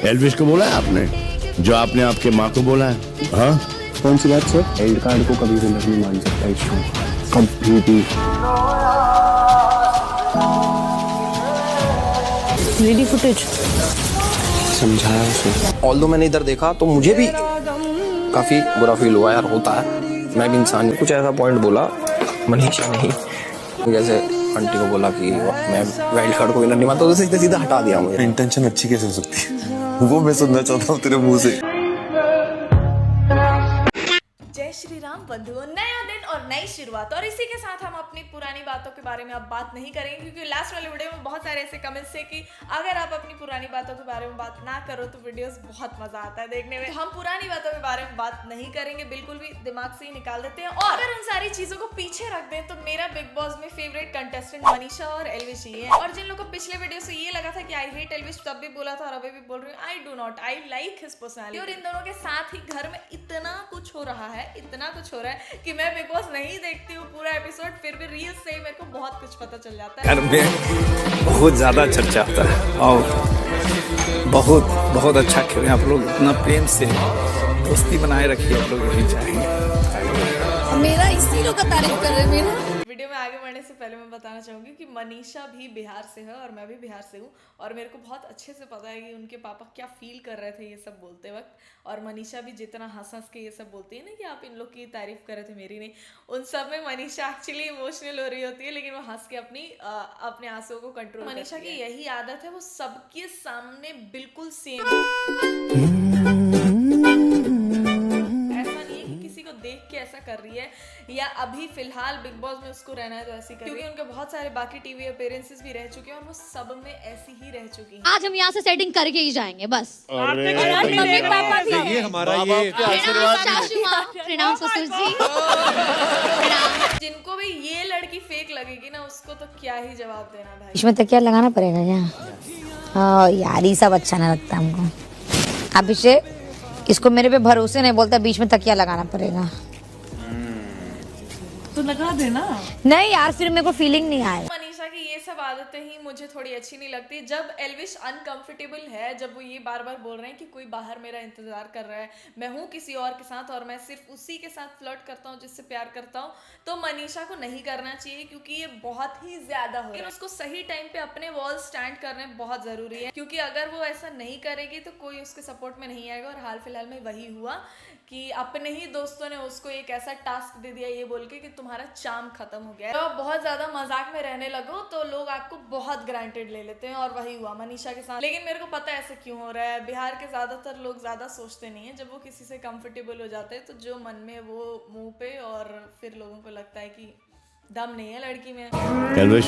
एल्विश को बोला है आपने जो आपने आपके माँ को बोला है? हाँ, कौन सी बात सर? वाइल्ड कार्ड को कभी भी नहीं मान सकता इस शो, कभी भी। रेडी फुटेज समझाया उसे। ऑल्दो मैंने इधर देखा तो मुझे भी काफी बुरा फील हुआ यार, होता है, मैं भी इंसान। कुछ ऐसा पॉइंट बोला मनीषा नहीं, जैसे आंटी को बोला कि मैं वाइल्ड कार्ड को विनर नहीं मानता, तो सीधा सीधा हटा दिया मुझे। इंटेंशन अच्छी कैसे हो सकती है वो मैं सुनना चाहता हूँ तेरे मुंह से। जय श्री राम बंधुओं, नया दिन और नई शुरुआत, और इसी के साथ हम अपनी पुरानी बातों के बारे में अब बात नहीं करेंगे, क्योंकि लास्ट वाले वीडियो में बहुत सारे ऐसे कमेंट्स थे कि अगर आप अपनी पुरानी बातों के बारे में बात ना करो तो वीडियोस बहुत मजा आता है देखने में। तो हम पुरानी बातों के बारे में बात नहीं करेंगे, बिल्कुल भी दिमाग से ही निकाल देते हैं। और अगर उन सारी चीजों को पीछे रख दें तो मेरा बिग बॉस में फेवरेट कंटेस्टेंट मनीषा और एल्विश ही है। और जिन लोगों को पिछले वीडियो से ये लगा था कि आई हेट एल्विश, तब भी बोला था और अभी भी बोल रही हूँ, I do not, I like his personality. और इन दोनों के साथ ही घर में इतना कुछ हो रहा है, इतना कुछ हो रहा है कि मैं बिग बॉस नहीं देखती हूँ पूरा एपिसोड, फिर भी रील्स से ही मेरे को बहुत कुछ पता चल जाता है। घर में बहुत ज्यादा चर्चा होता है और बहुत बहुत अच्छा खेले आप लोग, इतना प्रेम से दोस्ती बनाए रखिए आप लोग, यही चाहेंगे। मेरा इसी लोग का तारीफ कर रहे हैं मेरा। वीडियो में आगे बढ़ने से पहले मैं बताना चाहूंगी कि मनीषा भी बिहार से है और मैं भी बिहार से हूँ, और मेरे को बहुत अच्छे से पता है कि उनके पापा क्या फील कर रहे थे ये सब बोलते वक्त। और मनीषा भी जितना हंस हंस के ये सब बोलती है ना कि आप इन लोग की तारीफ कर रहे थे मेरी नहीं, उन सब में मनीषा एक्चुअली इमोशनल हो रही होती है, लेकिन वो हंस के अपने आंसुओं को कंट्रोल। मनीषा की यही आदत है, वो सबके सामने बिल्कुल सेम, देख के ऐसा कर रही है, या अभी फिलहाल बिग बॉस में उसको रहना है तो ऐसी कर रही है, क्योंकि उनके बहुत सारे बाकी टीवी अपीयरेंसेस भी रह चुके हैं और वो सब में ऐसी ही रह चुकी हैं। आज हम यहाँ से सेटिंग करके ही जाएंगे बस। ये हमारा ये प्रणाम ससुर जी। जिनको भी ये लड़की फेक लगेगी ना, उसको तो क्या ही जवाब देना भाई। इसमें तकिया लगाना पड़ेगा क्या? हाँ यार, ये सब अच्छा नहीं लगता हमको। अब इसे इसको मेरे पे भरोसे नहीं, बोलता बीच में तकिया लगाना पड़ेगा। तो लगा देना। नहीं यार, फिर मेरे को फीलिंग नहीं आएगा। मनीषा की ये सब आदतें ही मुझे थोड़ी अच्छी नहीं लगती। जब एल्विश अनकंफर्टेबल है, जब वो ये बार बार बोल रहे हैं कि कोई बाहर मेरा इंतजार कर रहा है, मैं हूँ किसी और के साथ और मैं सिर्फ उसी के साथ फ्लर्ट करता हूँ जिससे प्यार करता हूँ, तो मनीषा को नहीं करना चाहिए, क्योंकि ये बहुत ही ज्यादा हो रहा है। उसको सही टाइम पे अपने वॉल स्टैंड करने बहुत जरूरी है, क्योंकि अगर वो ऐसा नहीं करेगी तो कोई उसके सपोर्ट में नहीं आएगा। और हाल फिलहाल में वही हुआ कि अपने ही दोस्तों ने उसको एक ऐसा टास्क दे दिया ये बोल के कि तुम्हारा चार्म खत्म हो गया, तो आप बहुत ज्यादा मजाक में रहने लगो तो लोग आपको बहुत ग्रांटेड ले लेते हैं, और वही हुआ मनीषा के साथ। लेकिन मेरे को पता है ऐसा क्यों हो रहा है। बिहार के ज्यादातर लोग ज्यादा सोचते नहीं है, जब वो किसी से कंफर्टेबल हो जाते हैं तो जो मन में वो मुंह पे, और फिर लोगों को लगता है कि दम नहीं है लड़की में। एल्विश,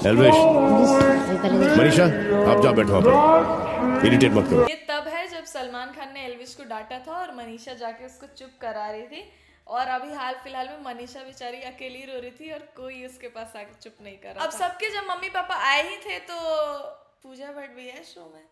एल्विश, मनीषा आप जा बैठो, आप इरिटेट मत करो। ये तब है जब सलमान खान ने एल्विश को डांटा था और मनीषा जाके उसको चुप करा रही थी, और अभी हाल फिलहाल में मनीषा बेचारी अकेली रो रही थी और कोई उसके पास आके चुप नहीं कर रहा। अब सबके जब मम्मी पापा आए ही थे तो पूजा भट्ट भी है शो में।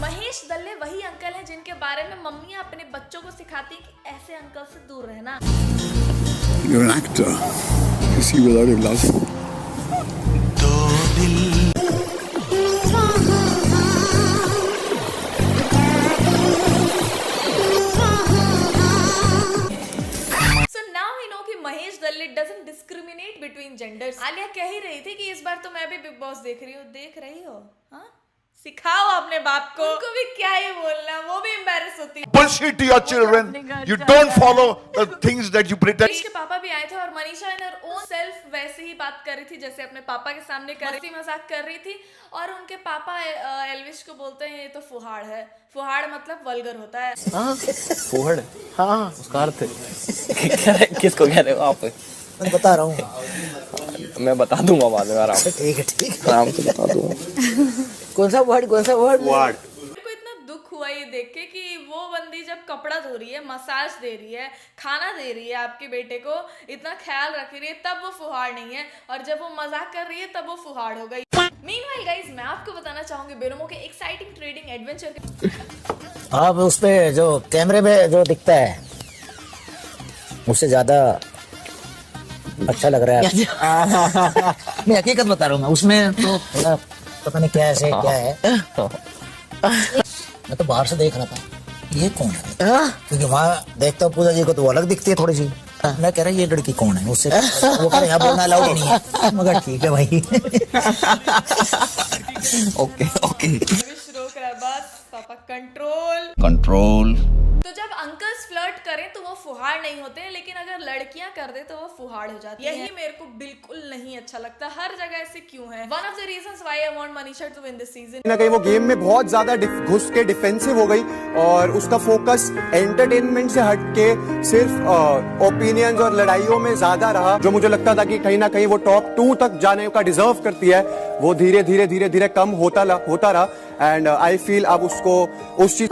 महेश दल्ले वही अंकल है जिनके बारे में मम्मियाँ अपने बच्चों को सिखाती कि ऐसे अंकल से दूर रहना। You're an actor. You see without your love. Mahesh दल्ले doesn't discriminate between genders. Alia कह ही रही थी कि इस बार तो मैं भी बिग बॉस देख रही हूँ। देख रही हो? हाँ, सिखाओ अपने बाप को। उनको भी क्या ही बोलना, वो भी एम्बैरेस होती है। Bullshit to your children. You don't follow the things that you pretend. इसके पापा भी आए थे और मनीषा इन हर ओन सेल्फ वैसे ही बात कर रही थी जैसे अपने पापा के सामने कर रही थी, मजाक कर रही थी। और उनके पापा एल्विश को बोलते हैं ये तो फुहाड़ है। फुहाड़ मतलब वल्गर होता है। फुहाड़? हाँ, उसका अर्थ किसको कह रहे हो आप? मैं बता रहा हूँ। मैं बता दूंगा बाद में आराम से। ठीक है, ठीक है, आराम से बता दूंगा। कौन सा वर्ड? को इतना दुख हुआ ये देख के कि वो बंदी जब कपड़ा धो रही है, मसाज दे रही है, खाना दे रही है, आपके बेटे को इतना ख्याल रख रही है, तब वो फुहाड़ नहीं है, और जब वो मजाक कर रही है तब वो फुहाड़ हो गई। मीनवाइल गाइस, मैं आपको बताना चाहूंगी बेरोमो के एक्साइटिंग ट्रेडिंग एडवेंचर के। अब उस पे जो कैमरे में जो दिखता है उससे ज्यादा अच्छा लग रहा है। मैं हकीकत बता रहा हूँ, उसमें तो थोड़ा पता नहीं क्या है क्या है। मैं तो बाहर से देख रहा था ये कौन है, क्योंकि वहाँ देखता हूँ पूजा जी को तो वो अलग दिखती है थोड़ी सी। मैं कह रहा ये लड़की कौन है, उससे वो कह रहे यहाँ बोलना अलाउड नहीं है। मगर ठीक है भाई। Okay okay. एल्विश रोक रहा है, बस पापा कंट्रोल। कंट्रोल। तो जब अंकल्स फ्लर्ट करें तो वो फुहाड़ नहीं होते हैं, लेकिन अगर लड़कियां कर दे तो वो फुहाड़ हो जाती है। यही मेरे को बिल्कुल नहीं अच्छा लगता। हर जगह ऐसे क्यों है? One of the reasons why I want Manisha to win this season. ना कहीं वो गेम में बहुत ज्यादा घुस के डिफेंसिव हो गई और उसका फोकस एंटरटेनमेंट से हट के सिर्फ ओपिनियंस और लड़ाइयों में ज्यादा रहा, जो मुझे लगता था कि कहीं ना कहीं वो टॉप 2 तक जाने का डिजर्व करती है। वो धीरे धीरे कम होता रहा एंड आई फील अब उसको उस चीज।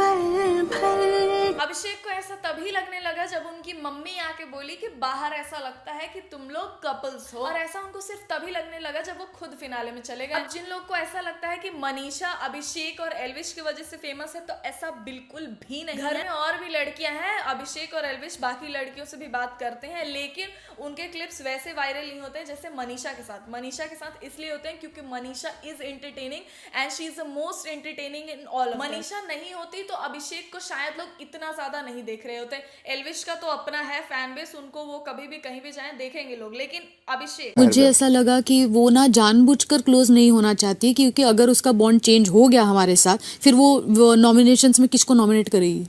अभिषेक को ऐसा तभी लगने लगा जब उनकी मम्मी आके बोली कि बाहर ऐसा लगता है कि तुम लोग कपल्स हो, और ऐसा उनको सिर्फ तभी लगने लगा जब वो खुद फिनाले में चले गए। अब जिन लोग को ऐसा लगता है कि मनीषा अभिषेक और एल्विश की वजह से फेमस है, तो ऐसा बिल्कुल भी नहीं। घर में और भी लड़कियां हैं, अभिषेक और एल्विश बाकी लड़कियों से भी बात करते हैं, लेकिन उनके क्लिप्स वैसे वायरल नहीं होते हैं जैसे मनीषा के साथ। मनीषा के साथ इसलिए होते हैं क्योंकि Manisha is entertaining and she is the most entertaining in all. Manisha नहीं होती तो अभिषेक को शायद लोग इतना ज्यादा नहीं देख रहे होते। एल्विश का तो अपना है फैन बेस, उनको वो कभी भी कहीं भी जाएं देखेंगे लोग, लेकिन अभिषेक, मुझे ऐसा लगा कि वो ना जानबूझकर क्लोज नहीं होना चाहती, क्योंकि अगर उसका बॉन्ड चेंज हो गया हमारे साथ, फिर वो नॉमिनेशंस में किसको नॉमिनेट करेगी?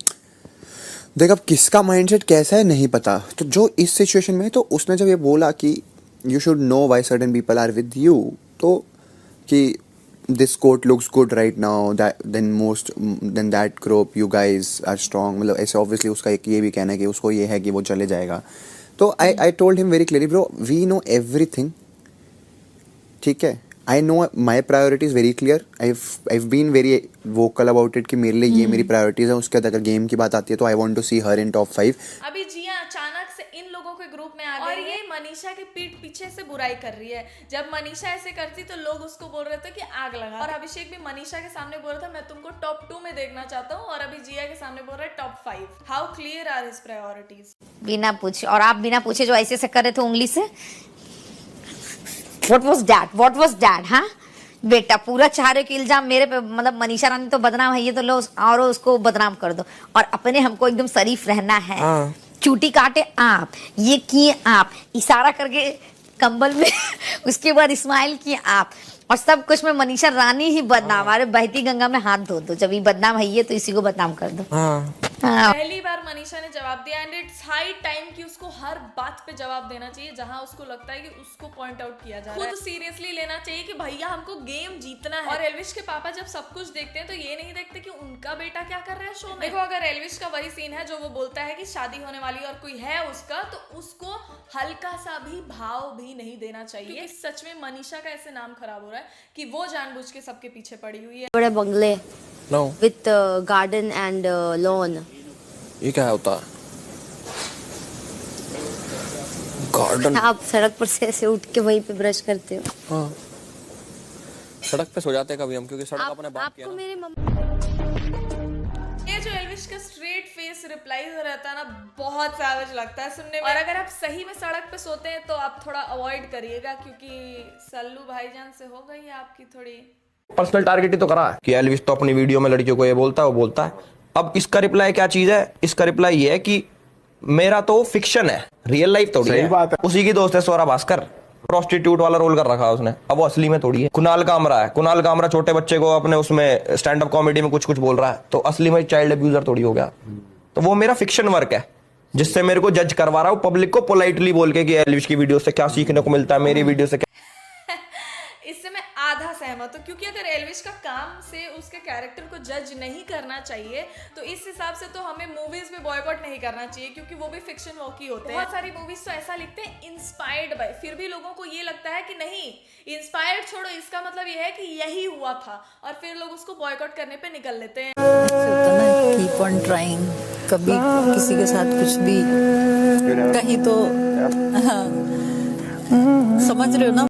देख अब किसका माइंडसेट कैसा है नहीं पता, तो जो इस सिचुएशन में, तो उसने जब ये बोला कि you should know why certain people are with you, तो कि this court looks good right now, that then that group you guys are strong, मतलब ऐसे obviously उसका एक ये भी कहना है कि उसको ये है कि वो चले जाएगा। तो I told him very clearly, bro, we know everything, ठीक है, I know my priority is very clear, I've been very vocal about it कि मेरे लिए ये मेरी priorities है। उसके बाद अगर गेम की बात आती है तो I want to see her in top 5। अभी जिया अचानक से इन लोगों के ग्रुप में आ गई और ये मनीषा के पीठ पीछे से बुराई कर रही है। जब मनीषा ऐसे करती तो लोग उसको बोल रहे थे कि आग लगा, और अभिषेक भी मनीषा के सामने बोल रहा था मैं तुमको टॉप 2 में देखना चाहता हूँ, और अभी जिया के सामने बोल रहा है top 5। How clear are his priorities? बिना पूछे, और आप बिना पूछे जो ऐसे कर रहे थे उंगली से, What was that? हाँ बेटा, पूरा चाह रहे कि इल्जाम मेरे पे, मतलब मनीषा रानी तो बदनाम है, ये तो लो और उसको बदनाम कर दो, और अपने हमको एकदम शरीफ रहना है। चूटी काटे आप, ये किए आप, इशारा करके कंबल में उसके बाद स्माइल किए आप, और सब कुछ में मनीषा रानी ही बदनाम। अरे बहती गंगा में हाथ धो दो, जब ये बदनाम है ये तो इसी को बदनाम कर दो। पहली बार मनीषा ने जवाब दिया एंड इट्स हाई टाइम कि उसको हर बात पे जवाब देना चाहिए जहां उसको लगता है कि उसको पॉइंट आउट किया जा रहा है। खुद सीरियसली लेना चाहिए कि भैया हमको गेम जीतना है। और एल्विश के पापा जब सब कुछ देखते हैं तो ये नहीं देखते कि उनका बेटा क्या कर रहा है शो में। देखो अगर एल्विश का वही सीन है जो वो बोलता है कि शादी होने वाली और कोई है उसका, तो उसको हल्का सा भी भाव भी नहीं देना चाहिए, क्योंकि सच में मनीषा का ऐसे नाम खराब हो रहा है कि वो जानबूझ के सबके पीछे पड़ी हुई है। बड़े बंगले know with garden and lawn. ये क्या होता है? गार्डन? आप सड़क पर से ऐसे उठ के वहीं पे ब्रश करते हो? हाँ, सड़क पे सो जाते हैं कभी हम, क्योंकि सड़क अपने बाप की है आपको ना। मेरे ये जो एल्विश का स्ट्रेट फेस रिप्लाई रहता है ना, बहुत सैवेज लगता है सुनने में। और अगर आप सही में सड़क पे सोते हैं तो आप थोड़ा अवॉइड करिएगा, क्योंकि सल्लू भाईजान से हो गई है आपकी थोड़ी पर्सनल टारगेट ही तो करा है कि एल्विश तो अपनी वीडियो में लड़कियों को ये बोलता है, वो बोलता है। अब इसका रिप्लाई क्या चीज है? इसका रिप्लाई ये है कि मेरा तो फिक्शन है, रियल लाइफ थोड़ी है। बात है। उसी की दोस्त है स्वरा भास्कर, प्रोस्टिट्यूट वाला रोल कर रखा है उसने, अब वो असली में थोड़ी है। कुणाल कामरा है, कुणाल कामरा छोटे बच्चे को अपने उसमें स्टैंड अप कॉमेडी में कुछ कुछ बोल रहा है, तो असली में चाइल्ड अब्यूजर थोड़ी हो गया। तो वो मेरा फिक्शन वर्क है जिससे मेरे को जज करवा रहा हूँ पब्लिक को पोलाइटली बोल के कि एल्विश की वीडियो से क्या सीखने को मिलता है, मेरी वीडियो से क्या। इससे मैं आधा सहमत हूँ, क्योंकि अगर एल्विश का काम से उसके कैरेक्टर को जज नहीं करना चाहिए तो इस हिसाब से तो हमें मूवीज में बॉयकॉट नहीं करना चाहिए, क्योंकि वो भी फिक्शन वर्क ही होते हैं। बहुत सारी मूवीज तो ऐसा लिखते हैं इंस्पायर्ड बाय, फिर भी लोगों को ये लगता है कि नहीं इंस्पायर्ड छोड़ो, इसका मतलब ये है कि यही हुआ था, और फिर लोग उसको बॉयकॉट करने पे निकल लेते हैं। कीप ऑन ट्राइंग, कभी किसी के साथ कुछ भी कहीं तो समझ रहे हो ना।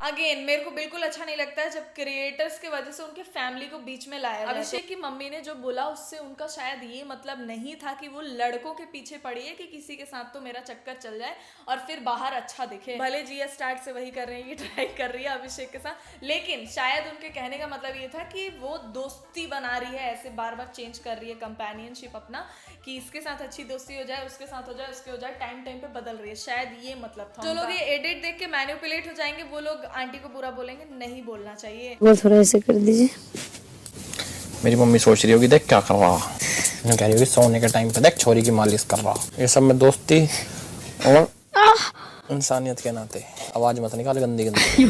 अगेन मेरे को बिल्कुल अच्छा नहीं लगता है जब क्रिएटर्स के वजह से उनके फैमिली को बीच में लाया जाए। अभिषेक की मम्मी ने जो बोला उससे उनका शायद ये मतलब नहीं था कि वो लड़कों के पीछे पड़ी है कि किसी के साथ तो मेरा चक्कर चल जाए और फिर बाहर अच्छा दिखे। भले जिया स्टार्ट से वही कर रही है, ये ट्राई कर रही है अभिषेक के साथ, लेकिन शायद उनके कहने का मतलब ये था कि वो दोस्ती बना रही है, ऐसे बार बार चेंज कर रही है कंपेनियनशिप अपना, कि इसके साथ अच्छी दोस्ती हो जाए, उसके साथ हो जाए, उसके हो जाए, टाइम टाइम पे बदल रही है, शायद ये मतलब था। जो लोग ये एडिट देख के मैनिपुलेट हो जाएंगे वो लोग आंटी को बुरा बोलेंगे, नहीं बोलना चाहिए। वो थोड़ा ऐसे कर दीजिए। मेरी मम्मी सोच रही होगी देख क्या कर रहा, मैं कह रही होगी सोने के टाइम पे देख छोरी की मालिश कर रहा। ये सब में दोस्ती और इंसानियत के नाते आवाज मत निकाल गंदी गंदी।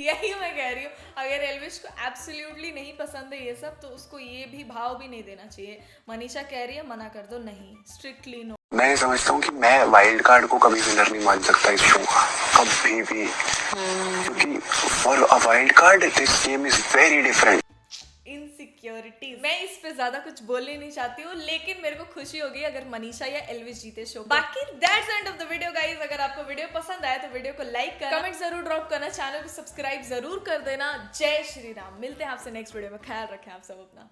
यही मैं कह रही हूँ, अगर एल्विश को एब्सोल्युटली नहीं पसंद है ये सब तो उसको ये भी भाव भी नहीं देना चाहिए। मनीषा कह रही है मना कर दो, नहीं, स्ट्रिक्टली नो। मैं समझता हूँ कि मैं वाइल्ड कार्ड को कभी विनर नहीं मान सकता इस शो का, कभी भी, क्योंकि for a wild card this game is very different. Insecurities, मैं इस पे ज्यादा कुछ बोलने नहीं चाहती हूँ, लेकिन मेरे को खुशी होगी अगर मनीषा या एल्विश जीते शो। बाकी that's end of the video guys. अगर आपको वीडियो पसंद आया तो वीडियो को लाइक करना, कमेंट जरूर ड्रॉप करना, चैनल को सब्सक्राइब जरूर कर देना। जय श्री राम। मिलते हैं आपसे नेक्स्ट वीडियो में, ख्याल रखें आप सब अपना।